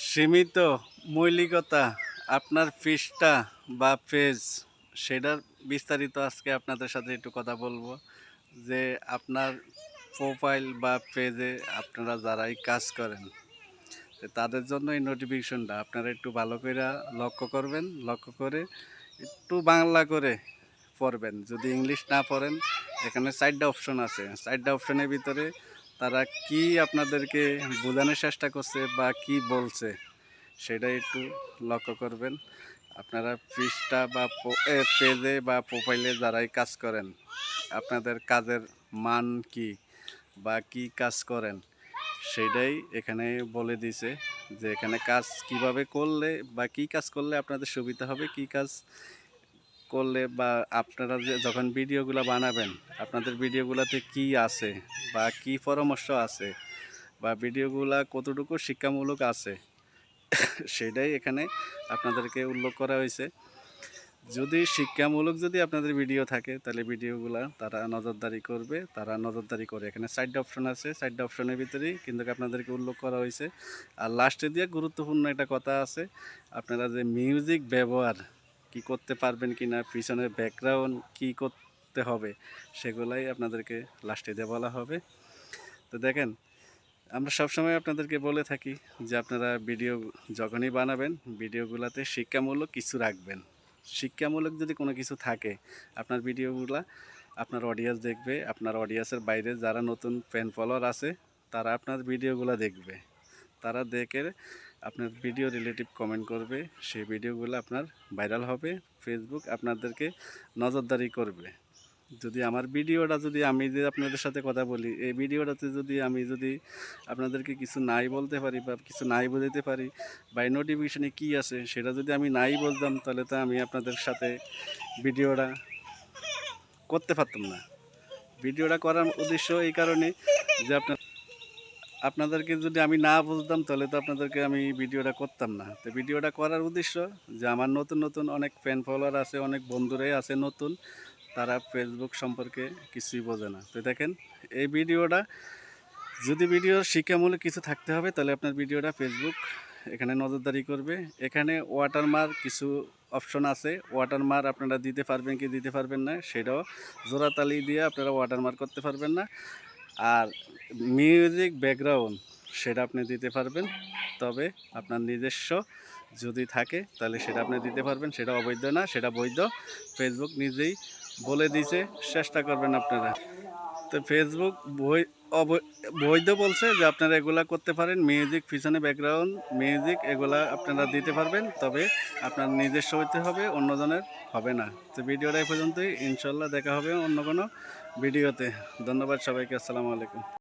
সীমিত মৌলিকতা আপনার পৃষ্ঠা বা পেজ সেটার বিস্তারিত আজকে আপনাদের সাথে একটু কথা বলবো যে আপনার প্রোফাইল বা পেজে আপনারা যারাই কাজ করেন তাদের জন্য এই নোটিফিকেশনটা আপনারা একটু ভালো করে লক্ষ্য করবেন, লক্ষ্য করে একটু বাংলা করে পড়বেন। যদি ইংলিশ না পড়েন এখানে 4টা অপশন আছে, 4টা অপশনের ভিতরে তারা কি আপনাদেরকে বোঝানোর চেষ্টা করছে বা কি বলছে সেটা একটু লক্ষ্য করবেন। আপনারা পৃষ্ঠা বা পেজে বা প্রোফাইলে যারাই কাজ করেন আপনাদের কাজের মান কি বা কি কাজ করেন সেটাই এখানে বলে দিছে যে এখানে কাজ কিভাবে করলে বা কি কাজ করলে আপনাদের সুবিধা হবে, কি কাজ করলে বা আপনারা যে যখন ভিডিওগুলো বানাবেন আপনাদের ভিডিওগুলোতে কি আছে বা কি পরামর্শ আছে বা ভিডিওগুলা কতটুকু শিক্ষামূলক আছে সেটাই এখানে আপনাদেরকে উল্লেখ করা হয়েছে। যদি শিক্ষামূলক যদি আপনাদের ভিডিও থাকে তাহলে ভিডিওগুলো তারা নজরদারি করবে, তারা নজরদারি করে। এখানে 4টা অপশন আছে, 4টা অপশনের ভিতরেই কিন্তু আপনাদেরকে উল্লেখ করা হয়েছে। আর লাস্টে দিয়ে গুরুত্বপূর্ণ একটা কথা আছে, আপনারা যে মিউজিক ব্যবহার কি করতে পারবেন কি না, পিছনের ব্যাকগ্রাউন্ড কি করতে হবে সেগুলাই আপনাদেরকে লাস্টে দিয়ে বলা হবে। তো দেখেন, আমরা সবসময় আপনাদেরকে বলে থাকি যে আপনারা ভিডিও যখনই বানাবেন ভিডিওগুলোতে শিক্ষামূলক কিছু রাখবেন। শিক্ষামূলক যদি কোনো কিছু থাকে আপনার ভিডিওগুলা আপনার অডিয়েন্স দেখবে, আপনার অডিয়েন্সের বাইরে যারা নতুন ফ্যান ফলোয়ার আছে তারা আপনার ভিডিওগুলো দেখবে, তারা দেখে আপনার ভিডিও রিলেটিভ কমেন্ট করবে, সেই ভিডিওগুলো আপনার ভাইরাল হবে, ফেসবুক আপনাদেরকে নজরদারি করবে। যদি আমার ভিডিওটা যদি আমি যে আপনাদের সাথে কথা বলি এই ভিডিওটাতে যদি আমি আপনাদেরকে কিছু নাই বলতে পারি বা কিছু নাই বোঝাতে পারি বা এই নোটিফিকেশানে কী আছে সেটা যদি আমি নাই বলতাম তাহলে তো আমি আপনাদের সাথে ভিডিওটা করতে পারতাম না। ভিডিওটা করার উদ্দেশ্য এই কারণে যে আপনাদেরকে যদি আমি না বুঝতাম তাহলে তো আপনাদেরকে আমি ভিডিওটা করতাম না। তো ভিডিওটা করার উদ্দেশ্য যে আমার নতুন নতুন অনেক ফ্যান ফলোয়ার আছে, অনেক বন্ধুরাই আছে নতুন, তারা ফেসবুক সম্পর্কে কিছুই বোঝে না। তো দেখেন এই ভিডিওটা যদি ভিডিওর শিক্ষামূলক কিছু থাকতে হবে তাহলে আপনার ভিডিওটা ফেসবুক এখানে নজরদারি করবে। এখানে ওয়াটারমার্ক কিছু অপশন আছে, ওয়াটারমার্ক আপনারা দিতে পারবেন কি দিতে পারবেন না সেটাও জোড়াতালি দিয়ে আপনারা ওয়াটারমার্ক করতে পারবেন না। আর মিউজিক ব্যাকগ্রাউন্ড সেটা আপনি দিতে পারবেন, তবে আপনার নিজস্ব যদি থাকে তাহলে সেটা আপনি দিতে পারবেন, সেটা অবৈধ না, সেটা বৈধ। ফেসবুক নিজেই বলে দিয়েছে, চেষ্টা করবেন আপনারা। তো ফেসবুক বৈধ বলছে যে আপনারা এগুলা করতে পারেন, মিউজিক পিছনে ব্যাকগ্রাউন্ড মিউজিক এগুলা আপনারা দিতে পারবেন, তবে আপনার নিজস্ব হইতে হবে, অন্যজনের হবে না। তো ভিডিওটা এই পর্যন্তই, ইনশাল্লাহ দেখা হবে অন্য কোনো ভিডিওতে। ধন্যবাদ সবাইকে, আসসালামু আলাইকুম।